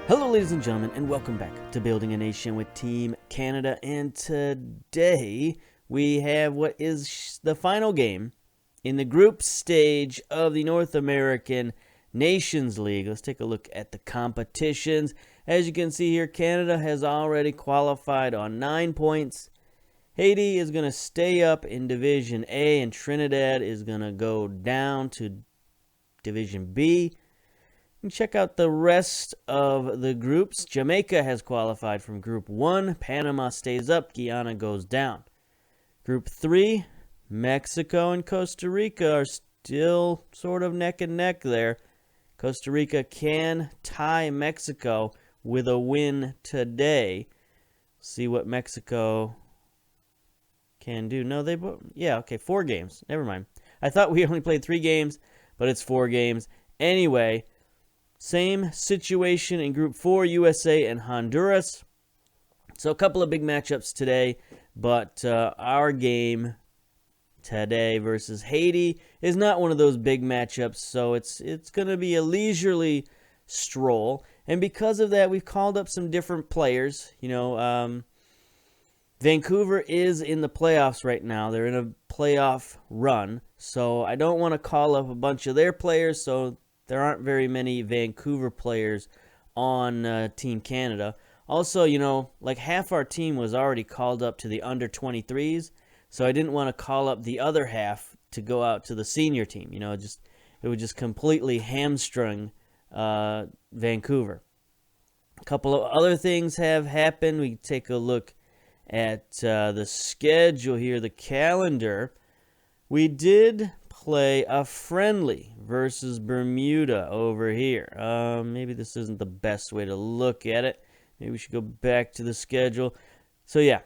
Hello, ladies and gentlemen, and welcome back to Building a Nation with Team Canada. And today we have what is the final game in the group stage of the North American Nations League. Let's take a look at the competitions. As you can see here, Canada has already qualified on 9 points. Haiti is going to stay up in Division A, and Trinidad is going to go down to Division B. And check out the rest of the groups. Jamaica has qualified from Group 1. Panama stays up. Guyana goes down. Group 3, Mexico and Costa Rica are still sort of neck and neck there. Costa Rica can tie Mexico with a win today. See what Mexico can do. No, they both. Yeah, okay, 4 games. Never mind. I thought we only played 3 games, but it's 4 games. Anyway, same situation in Group 4, USA and Honduras. So a couple of big matchups today, but our game today versus Haiti is not one of those big matchups, so it's going to be a leisurely stroll. And because of that, we've called up some different players. Vancouver is in the playoffs right now. They're in a playoff run, so I don't want to call up a bunch of their players, so there aren't very many Vancouver players on Team Canada. Also, like half our team was already called up to the under-23s, so I didn't want to call up the other half to go out to the senior team. It would just completely hamstring Vancouver. A couple of other things have happened. We take a look at the schedule here, the calendar. We did play a friendly versus Bermuda over here. Maybe this isn't the best way to look at it. Maybe we should go back to the schedule. So yeah,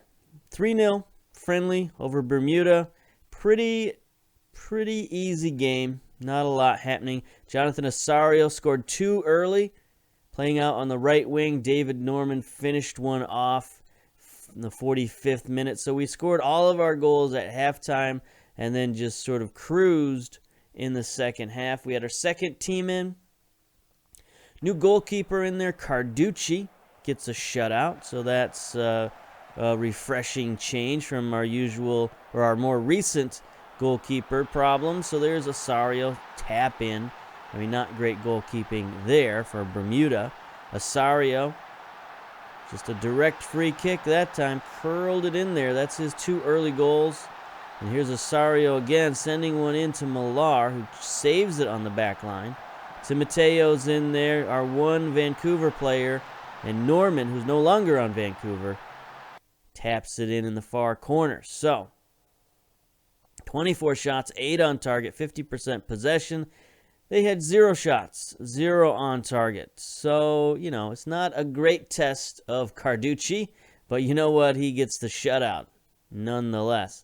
3-0 friendly over Bermuda. Pretty easy game. Not a lot happening. Jonathan Osorio scored 2 early, playing out on the right wing. David Norman finished one off in the 45th minute. So we scored all of our goals at halftime and then just sort of cruised in the second half. We had our second team in. New goalkeeper in there, Carducci, gets a shutout. So that's a refreshing change from our usual or our more recent goalkeeper problems. So there's Osorio, tap in. Not great goalkeeping there for Bermuda. Osorio, just a direct free kick that time, curled it in there. That's his 2 early goals. And here's Osorio again, sending one in to Millar, who saves it on the back line. Timoteo's in there, our one Vancouver player. And Norman, who's no longer on Vancouver, taps it in the far corner. So, 24 shots, 8 on target, 50% possession. They had 0 shots, 0 on target. So, it's not a great test of Carducci, but you know what? He gets the shutout nonetheless.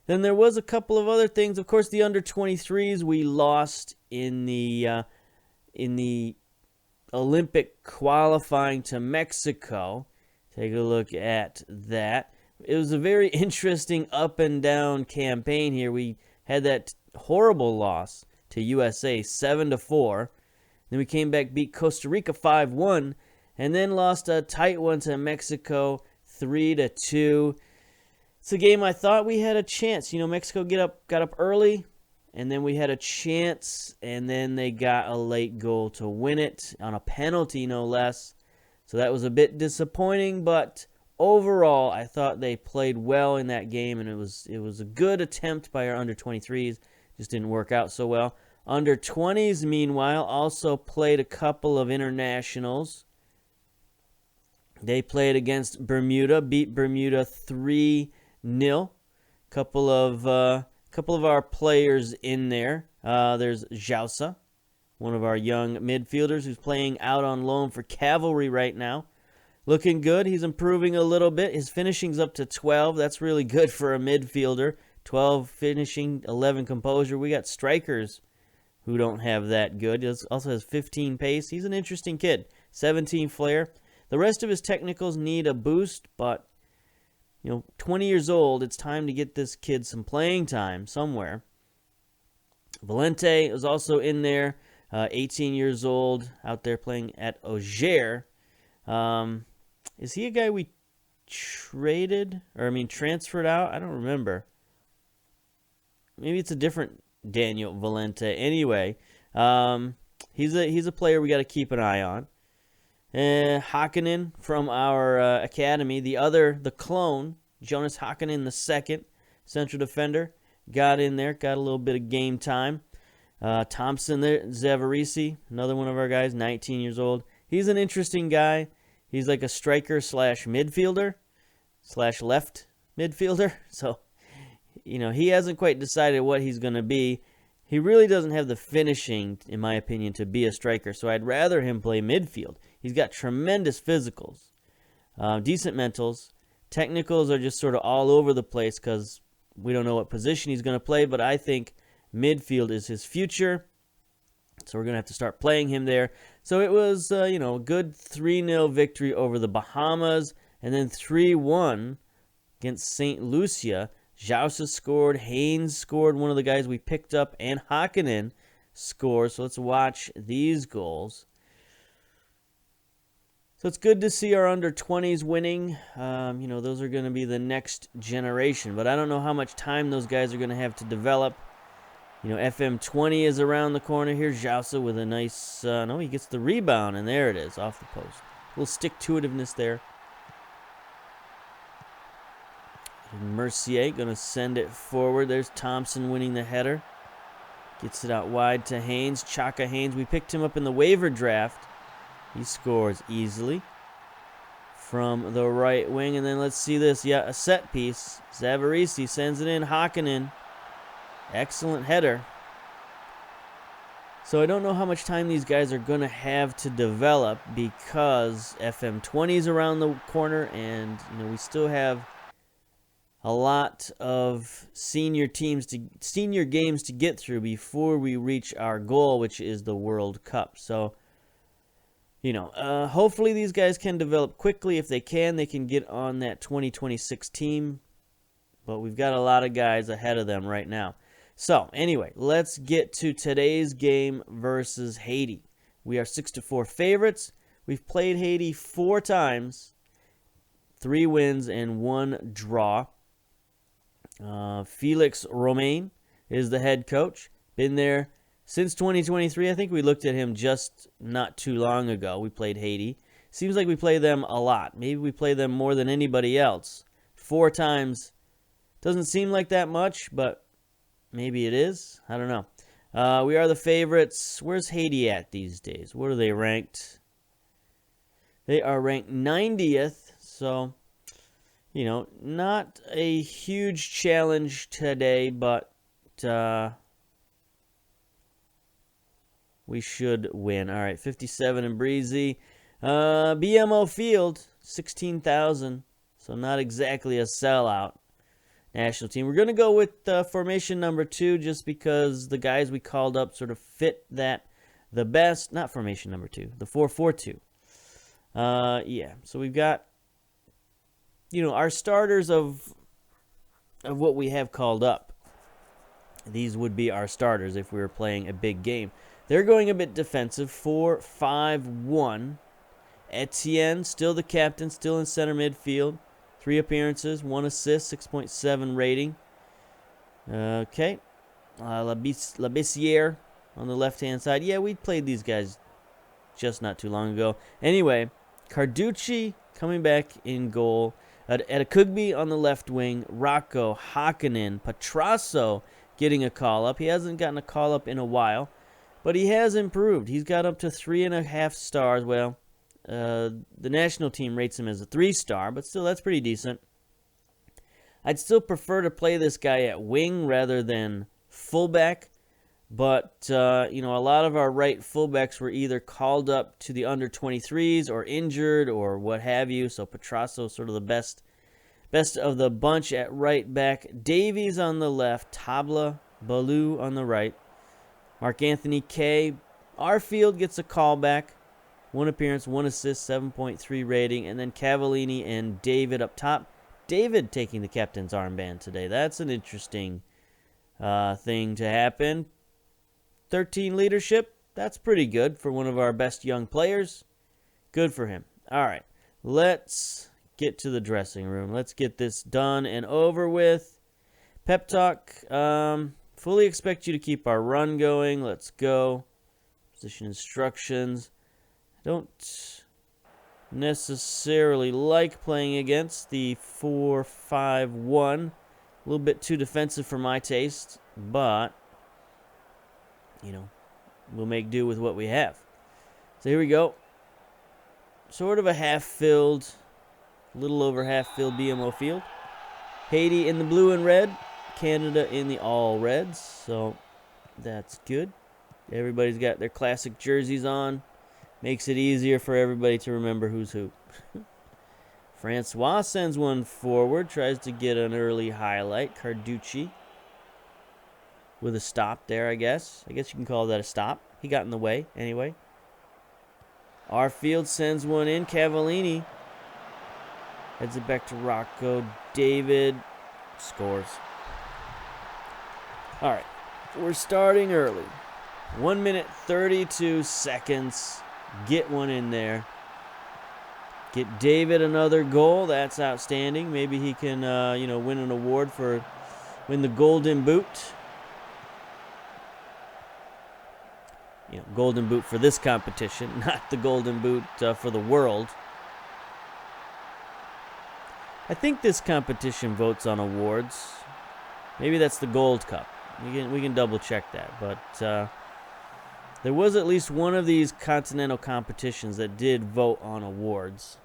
Then there was a couple of other things. Of course, the under-23s we lost in the Olympic qualifying to Mexico. Take a look at that. It was a very interesting up and down campaign here. We had that horrible loss to USA 7-4. Then we came back, beat Costa Rica 5-1, and then lost a tight one to Mexico 3-2. It's a game I thought we had a chance. Mexico got up early, and then we had a chance, and then they got a late goal to win it on a penalty, no less. So that was a bit disappointing, but overall, I thought they played well in that game, and it was a good attempt by our under-23s. Just didn't work out so well. Under-20s, meanwhile, also played a couple of internationals. They played against Bermuda, beat Bermuda 3-0. Couple of our players in there. There's Jausa, one of our young midfielders who's playing out on loan for Cavalry right now. Looking good. He's improving a little bit. His finishing's up to 12. That's really good for a midfielder. 12 finishing, 11 composure. We got strikers who don't have that good. He also has 15 pace. He's an interesting kid. 17 flair. The rest of his technicals need a boost, but 20 years old, it's time to get this kid some playing time somewhere. Valente is also in there, 18 years old, out there playing at Auxerre. Is he a guy we traded, or transferred out? I don't remember. Maybe it's a different Daniel Valente. Anyway, he's a player we got to keep an eye on. Hakkinen from our academy, the clone, Jonas Hakkinen the second, central defender, got in there, got a little bit of game time. Thompson there, Zavarisi, another one of our guys, 19 years old. He's an interesting guy. He's like a striker slash midfielder slash left midfielder. So, he hasn't quite decided what he's going to be. He really doesn't have the finishing, in my opinion, to be a striker. So I'd rather him play midfield. He's got tremendous physicals, decent mentals. Technicals are just sort of all over the place because we don't know what position he's going to play. But I think midfield is his future. So we're going to have to start playing him there. So it was, a good 3-0 victory over the Bahamas. And then 3-1 against St. Lucia. Jousa scored. Haynes scored, one of the guys we picked up. And Hakkinen scored. So let's watch these goals. So it's good to see our under-20s winning. Those are going to be the next generation. But I don't know how much time those guys are going to have to develop. FM20 is around the corner. Here's Jousa with a nice... no, he gets the rebound, and there it is, off the post. A little stick-to-itiveness there. Mercier going to send it forward. There's Thompson winning the header. Gets it out wide to Haynes. Chaka Haynes. We picked him up in the waiver draft. He scores easily from the right wing. And then let's see this. Yeah, a set piece. Zavarisi sends it in. Hakkinen. Excellent header. So I don't know how much time these guys are going to have to develop because FM20 is around the corner and we still have a lot of senior games to get through before we reach our goal, which is the World Cup. So, hopefully these guys can develop quickly. If they can get on that 2026 team. But we've got a lot of guys ahead of them right now. So, anyway, let's get to today's game versus Haiti. We are 6-4 favorites. We've played Haiti 4 times, 3 wins and 1 draw. Felix Romain is the head coach. Been there since 2023. I think we looked at him just not too long ago. We played Haiti. Seems like we play them a lot. Maybe we play them more than anybody else. 4 times. Doesn't seem like that much, but maybe it is. I don't know. We are the favorites. Where's Haiti at these days? What are they ranked? They are ranked 90th. So, not a huge challenge today, but we should win. All right, 57 and breezy. BMO Field, 16,000. So not exactly a sellout. National team. We're going to go with formation number 2 just because the guys we called up sort of fit that the best. Not formation number 2, the 4-4-2. Yeah, so we've got, our starters of what we have called up. These would be our starters if we were playing a big game. They're going a bit defensive, 4-5-1. Etienne, still the captain, still in center midfield. 3 appearances, 1 assist, 6.7 rating. Okay. Labissiere on the left-hand side. Yeah, we played these guys just not too long ago. Anyway, Carducci coming back in goal. Adekugbe on the left wing. Rocco, Hakkinen, Petrasso getting a call-up. He hasn't gotten a call-up in a while, but he has improved. He's got up to 3.5 stars. Well, the national team rates him as a 3-star, but still, that's pretty decent. I'd still prefer to play this guy at wing rather than fullback, but, a lot of our right fullbacks were either called up to the under-23s or injured or what have you, so Petrasso sort of the best of the bunch at right back. Davies on the left, Tabla, Balou on the right, Mark Anthony K. Arfield gets a callback. 1 appearance, 1 assist, 7.3 rating. And then Cavallini and David up top. David taking the captain's armband today. That's an interesting thing to happen. 13 leadership. That's pretty good for one of our best young players. Good for him. All right, let's get to the dressing room. Let's get this done and over with. Pep talk. Fully expect you to keep our run going. Let's go. Position instructions. I don't necessarily like playing against the 4-5-1. A little bit too defensive for my taste, but, you know, we'll make do with what we have. So here we go. Sort of a half-filled, little over half-filled BMO field. Haiti in the blue and red. Canada in the all reds. So that's good. Everybody's got their classic jerseys on. Makes it easier for everybody to remember who's who. Francois sends one forward. Tries to get an early highlight. Carducci with a stop there, I guess. I guess you can call that a stop. He got in the way anyway. Arfield sends one in. Cavallini heads it back to Rocco. David scores. All right, we're starting early. 1 minute, 32 seconds. Get one in there. Get David another goal. That's outstanding. Maybe he can, win an award for win the Golden Boot. Golden Boot for this competition, not the Golden Boot for the world. I think this competition votes on awards. Maybe that's the Gold Cup. We can double check that, but there was at least one of these continental competitions that did vote on awards.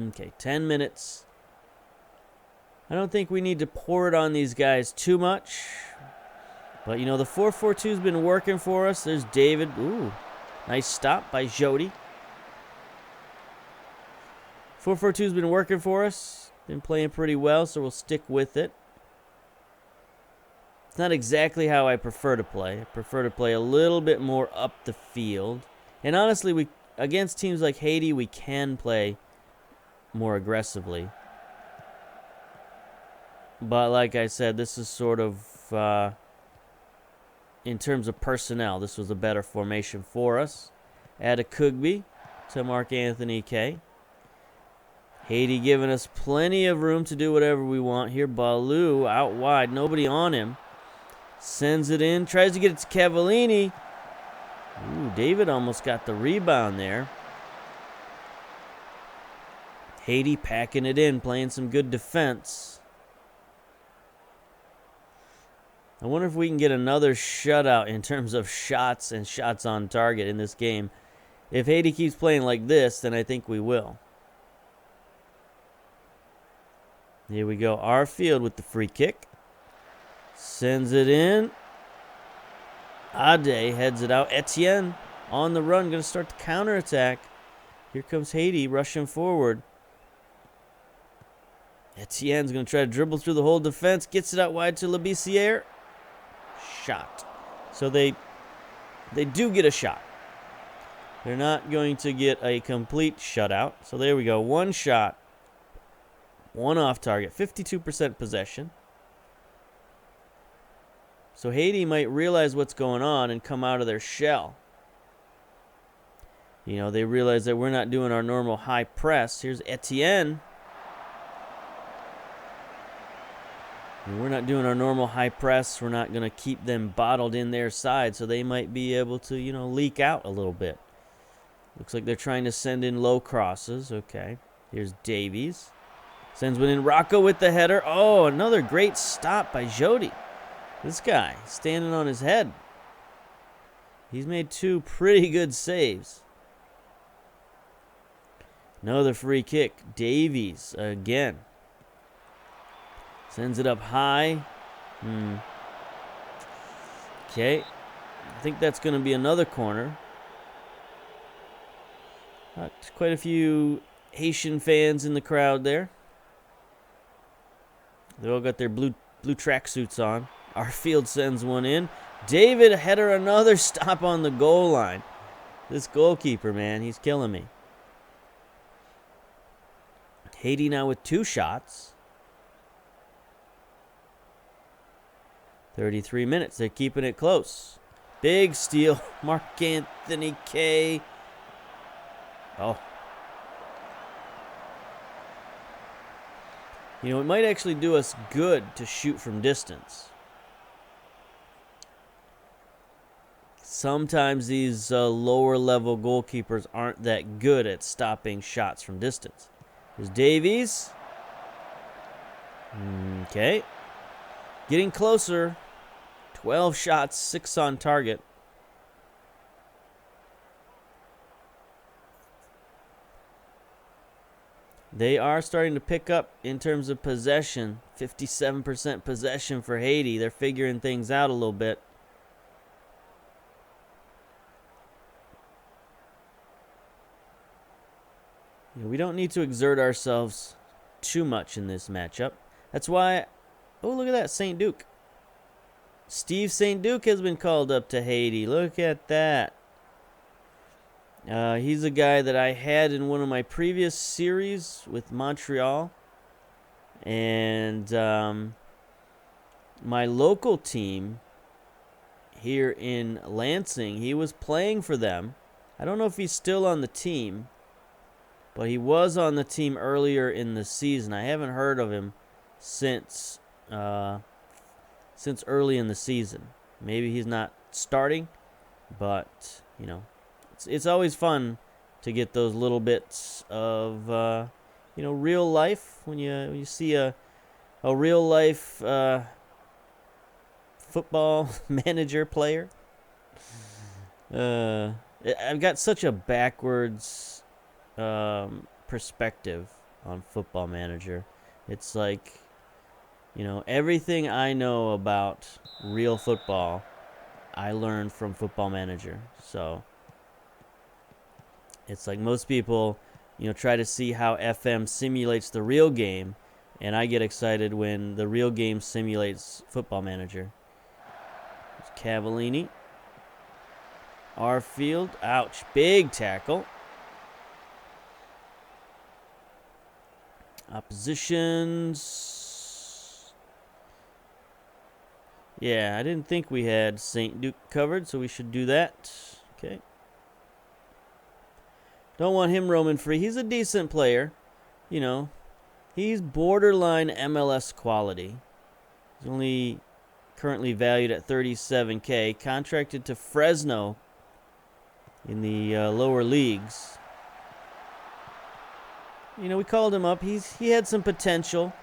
Okay, 10 minutes. I don't think we need to pour it on these guys too much. But, the 4-4-2's been working for us. There's David. Ooh, nice stop by Jody. 4-4-2's been working for us. Been playing pretty well, so we'll stick with it. It's not exactly how I prefer to play. I prefer to play a little bit more up the field. And honestly, against teams like Haiti, we can play more aggressively. But like I said, this is sort of, in terms of personnel, this was a better formation for us. Add a Kugby to Mark Anthony K. Haiti giving us plenty of room to do whatever we want here. Baloo out wide, nobody on him. Sends it in, tries to get it to Cavallini. Ooh, David almost got the rebound there. Haiti packing it in, playing some good defense. I wonder if we can get another shutout in terms of shots and shots on target in this game. If Haiti keeps playing like this, then I think we will. Here we go. Arfield with the free kick. Sends it in. Ade heads it out. Etienne on the run. Going to start the counterattack. Here comes Haiti rushing forward. Etienne's going to try to dribble through the whole defense. Gets it out wide to Labissiere. Shot. So they do get a shot. They're not going to get a complete shutout. So there we go. One shot. One off target. 52% possession. So Haiti might realize what's going on and come out of their shell. They realize that we're not doing our normal high press. Here's Etienne. We're not doing our normal high press. We're not going to keep them bottled in their side, so they might be able to, leak out a little bit. Looks like they're trying to send in low crosses. Okay. Here's Davies. Sends one in. Rocco with the header. Oh, another great stop by Jody. This guy standing on his head. He's made two pretty good saves. Another free kick. Davies again. Sends it up high. Okay. I think that's going to be another corner. Quite a few Haitian fans in the crowd there. They all got their blue tracksuits on. Arfield sends one in. David header, another stop on the goal line. This goalkeeper, man, he's killing me. Haiti now with 2 shots. 33 minutes. They're keeping it close. Big steal. Mark Anthony K. Oh. You know, it might actually do us good to shoot from distance. Sometimes these lower level goalkeepers aren't that good at stopping shots from distance. Here's Davies. Okay. Getting closer. 12 shots, 6 on target. They are starting to pick up in terms of possession. 57% possession for Haiti. They're figuring things out a little bit. You know, we don't need to exert ourselves too much in this matchup. That's why... Oh, look at that, St. Duke. Steve St. Duke has been called up to Haiti. Look at that. He's a guy that I had in one of my previous series with Montreal. And my local team here in Lansing, he was playing for them. I don't know if he's still on the team, but he was on the team earlier in the season. I haven't heard of him since early in the season. Maybe he's not starting, but, you know, it's always fun to get those little bits of, you know, real life when you see a real life football manager player. I've got such a backwards perspective on Football Manager. It's like, you know, everything I know about real football, I learned from Football Manager. So it's like most people, you know, try to see how FM simulates the real game, and I get excited when the real game simulates Football Manager. There's Cavallini. Arfield. Ouch. Big tackle. Oppositions. Yeah, I didn't think we had St. Duke covered, so we should do that. Okay. Don't want him roaming free. He's a decent player. You know, he's borderline MLS quality. He's only currently valued at $37K. Contracted to Fresno in the lower leagues. You know, we called him up. He had some potential.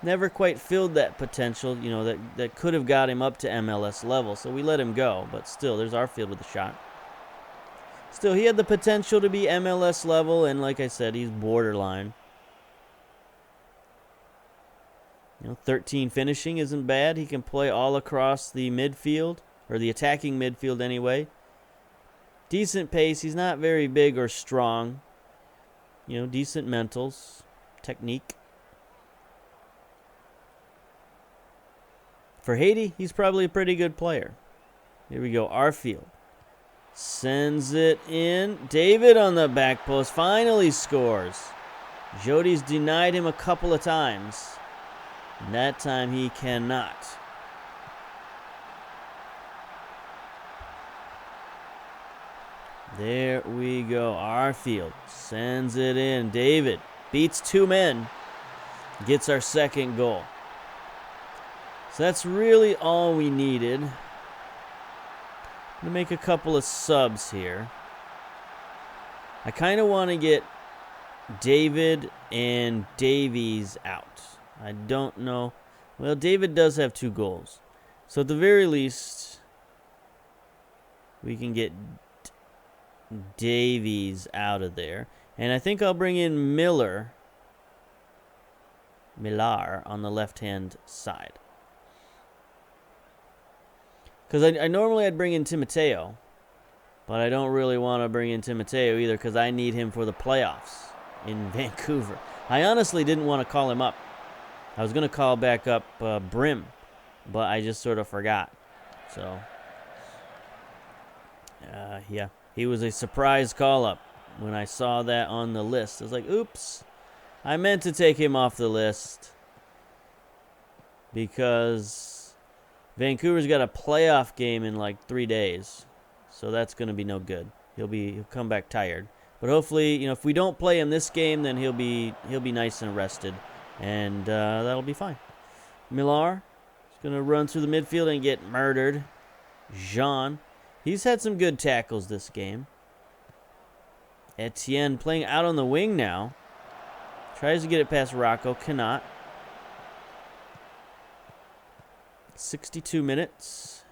Never quite filled that potential, you know, that could have got him up to MLS level. So we let him go. But still, there's Arfield with a shot. Still, he had the potential to be MLS level. And like I said, he's borderline. You know, 13 finishing isn't bad. He can play all across the midfield. Or the attacking midfield anyway. Decent pace. He's not very big or strong. You know, decent mentals, technique. For Haiti, he's probably a pretty good player. Here we go, Arfield. Sends it in. David on the back post finally scores. Jody's denied him a couple of times. And that time he cannot. There we go. Arfield sends it in. David beats two men. Gets our second goal. So that's really all we needed. I'm going to make a couple of subs here. I kind of want to get David and Davies out. I don't know. Well, David does have 2 goals. So at the very least, we can get Davies out of there. And I think I'll bring in Millar on the left-hand side. Because I normally I'd bring in Timoteo, but I don't really want to bring in Timoteo either because I need him for the playoffs in Vancouver. I honestly didn't want to call him up. I was going to call back up Brim, but I just sort of forgot. So, yeah. He was a surprise call-up when I saw that on the list. I was like, oops. I meant to take him off the list because Vancouver's got a playoff game in like 3 days, so that's going to be no good. He'll come back tired. But hopefully, you know, if we don't play him this game, then he'll be nice and rested, and that'll be fine. Millar is going to run through the midfield and get murdered. Jean, he's had some good tackles this game. Etienne playing out on the wing now. Tries to get it past Rocco, cannot. 62 minutes.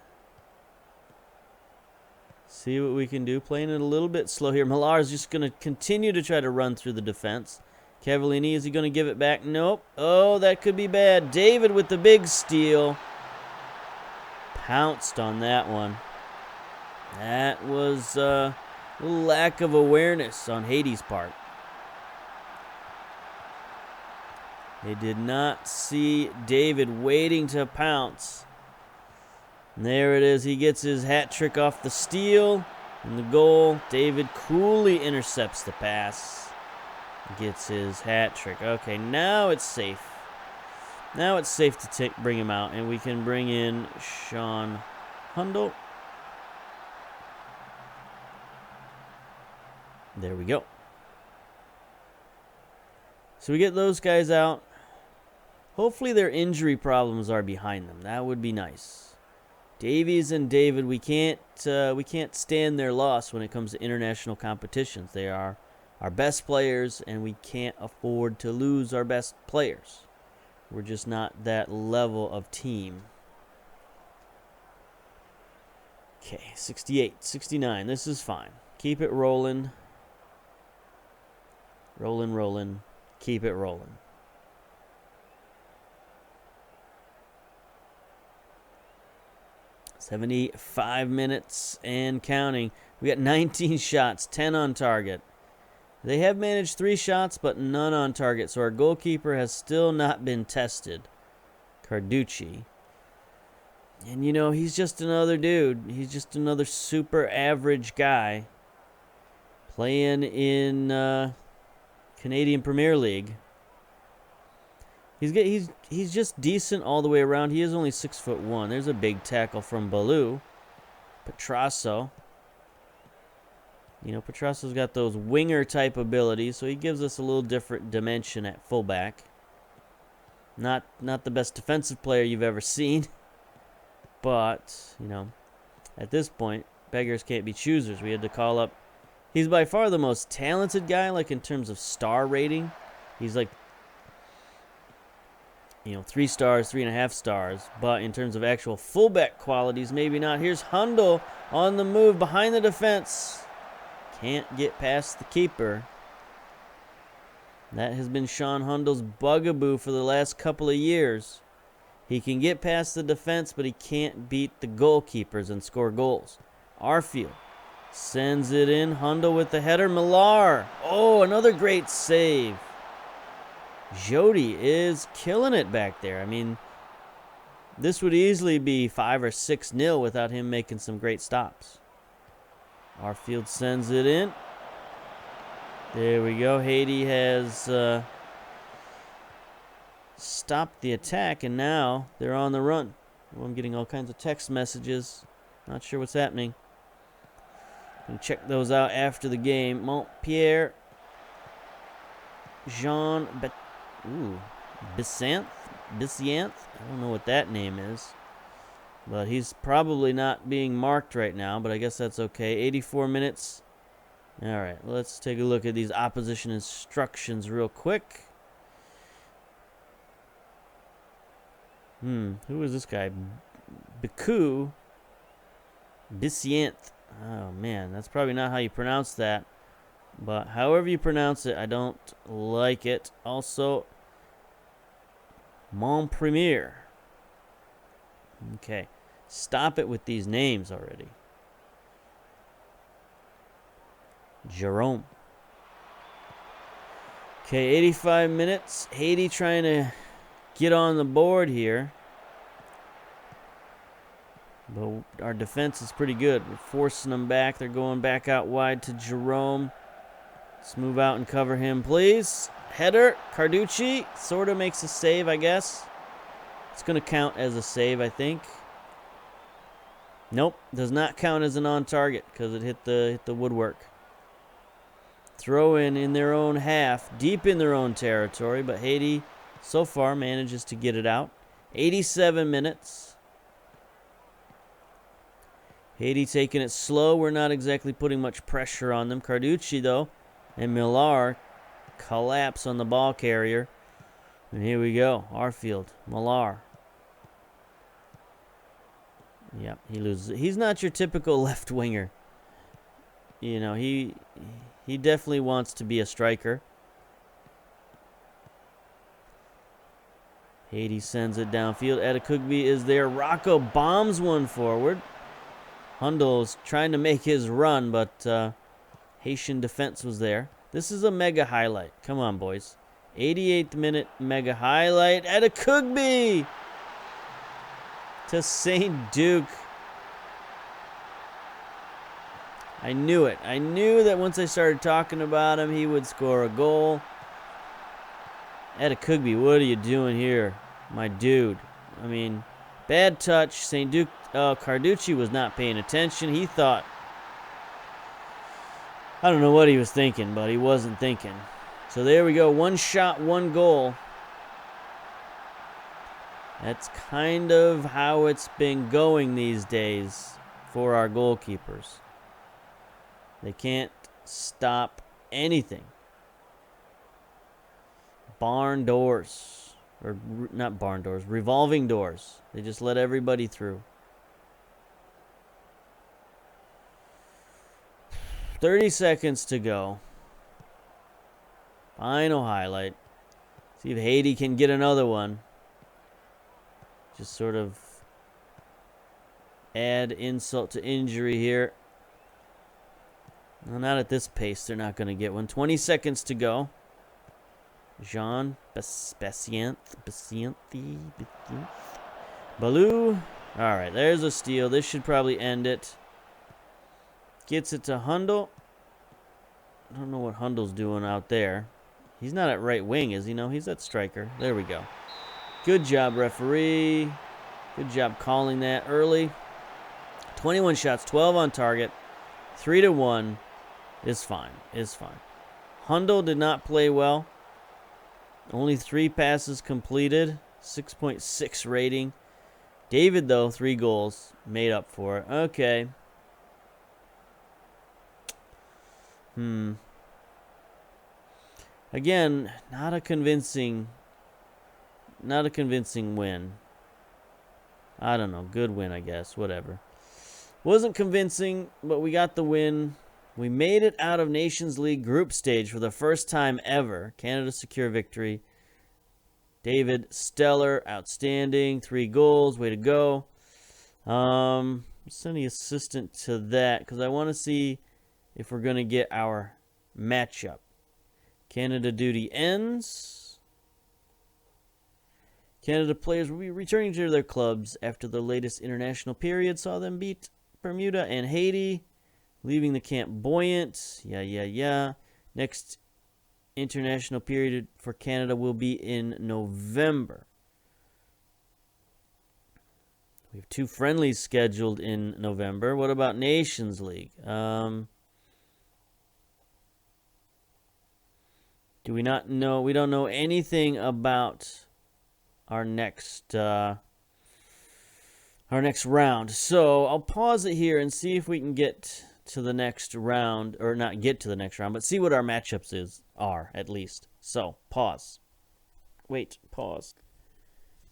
See what we can do. Playing it a little bit slow here. Millar is just going to continue to try to run through the defense. Cavallini, is he going to give it back? Nope. Oh, that could be bad. David with the big steal. Pounced on that one. That was a lack of awareness on Haiti's part. They did not see David waiting to pounce. And there it is. He gets his hat trick off the steal and the goal. David coolly intercepts the pass. Gets his hat trick. Okay, now it's safe. Now it's safe to bring him out, and we can bring in Sean Hundle. There we go. So we get those guys out. Hopefully their injury problems are behind them. That would be nice. Davies and David, we can't stand their loss when it comes to international competitions. They are our best players, and we can't afford to lose our best players. We're just not that level of team. Okay, 68, 69. This is fine. Keep it rolling. Rolling. Keep it rolling. "75 minutes and counting. We got 19 shots, 10 on target. They have managed 3 shots, but none on target, so our goalkeeper has still not been tested. Carducci. And, you know, he's just another dude. He's just another super average guy playing in Canadian Premier League. He's just decent all the way around. He is only 6'1". There's a big tackle from Baloo. Petrasso. You know, Petrasso's got those winger type abilities, so he gives us a little different dimension at fullback. Not the best defensive player you've ever seen, but, you know, at this point, beggars can't be choosers. We had to call up. He's by far the most talented guy, like in terms of star rating. He's like, you know, 3 stars, 3.5 stars. But in terms of actual fullback qualities, maybe not. Here's Hundle on the move behind the defense. Can't get past the keeper. That has been Sean Hundle's bugaboo for the last couple of years. He can get past the defense, but he can't beat the goalkeepers and score goals. Arfield sends it in. Hundle with the header. Millar. Oh, another great save. Jody is killing it back there. I mean, this would easily be 5 or 6-0 without him making some great stops. Arfield sends it in. There we go. Haiti has stopped the attack, and now they're on the run. Oh, I'm getting all kinds of text messages. Not sure what's happening. Can check those out after the game. Montpierre. Jean Bissanth. I don't know what that name is. But he's probably not being marked right now, but I guess that's okay. 84 minutes. All right, let's take a look at these opposition instructions real quick. Who is this guy? Biku Bissanth. Oh, man, that's probably not how you pronounce that. But however you pronounce it, I don't like it. Also, Montpremier. Okay. Stop it with these names already. Jerome. Okay, 85 minutes. Haiti trying to get on the board here. But our defense is pretty good. We're forcing them back. They're going back out wide to Jerome. Let's move out and cover him, please. Header. Carducci sort of makes a save, I guess. It's going to count as a save, I think. Nope, does not count as an on target because it hit the woodwork. Throw in their own half, deep in their own territory, but Haiti so far manages to get it out. 87 minutes. Haiti taking it slow. We're not exactly putting much pressure on them. Carducci, though, and Millar collapse on the ball carrier. And here we go. Arfield, Millar. Yep, he loses. He's not your typical left winger. You know, he definitely wants to be a striker. Haiti sends it downfield. Adekugbe is there. Rocco bombs one forward. Hundel's trying to make his run, but Haitian defense was there. This is a mega highlight. Come on, boys. 88th minute mega highlight. Adekugbe to St. Duke. I knew it. I knew that once I started talking about him, he would score a goal. Adekugbe, what are you doing here, my dude? I mean, bad touch. St. Duke, Carducci was not paying attention. He thought, I don't know what he was thinking, but he wasn't thinking. So there we go. One shot, one goal. That's kind of how it's been going these days for our goalkeepers. They can't stop anything. Barn doors. Or not barn doors, revolving doors. They just let everybody through. 30 seconds to go. Final highlight. See if Haiti can get another one. Just sort of add insult to injury here. Well, not at this pace. They're not going to get one. 20 seconds to go. Jean Bessiant. Baloo. All right, there's a steal. This should probably end it. Gets it to Hundel. I don't know what Hundel's doing out there. He's not at right wing, is he? No, he's at striker. There we go. Good job, referee. Good job calling that early. 21 shots, 12 on target. 3-1 is fine. Is fine. Hundel did not play well. Only 3 passes completed. 6.6 rating. David, though, 3 goals. Made up for it. Okay. Again, not a convincing win. I don't know. Good win, I guess. Whatever. Wasn't convincing, but we got the win. We made it out of Nations League group stage for the first time ever. Canada secure victory. David, stellar, outstanding. 3 goals. Way to go. Send the assistant to that because I want to see if we're going to get our matchup. Canada duty ends. Canada players will be returning to their clubs after the latest international period saw them beat Bermuda and Haiti, leaving the camp buoyant. Yeah. Next international period for Canada will be in November. We have 2 friendlies scheduled in November. What about Nations League? Do we not know? We don't know anything about our next round. So I'll pause it here and see if we can get to the next round, or not get to the next round, but see what our matchups are at least. So pause. Wait, pause.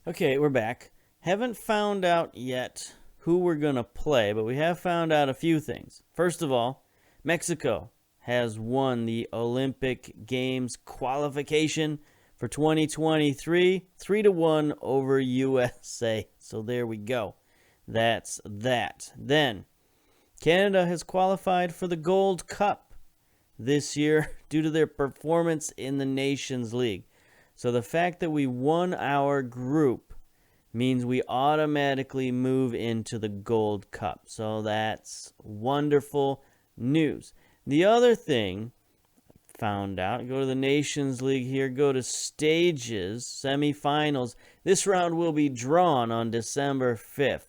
Okay, we're back. Haven't found out yet who we're gonna play, but we have found out a few things. First of all, Mexico has won the Olympic Games qualification for 2023, 3-1 over USA. So there we go. That's that. Then, Canada has qualified for the Gold Cup this year due to their performance in the Nations League. So the fact that we won our group means we automatically move into the Gold Cup. So that's wonderful news. The other thing found out, go to the Nations League here, go to stages, semifinals. This round will be drawn on December 5th.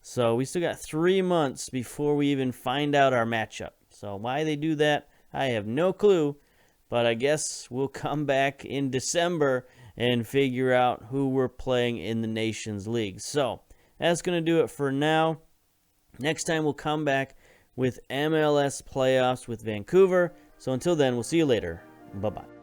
So we still got 3 months before we even find out our matchup. So why they do that, I have no clue. But I guess we'll come back in December and figure out who we're playing in the Nations League. So that's going to do it for now. Next time we'll come back with MLS playoffs with Vancouver. So until then, we'll see you later. Bye-bye.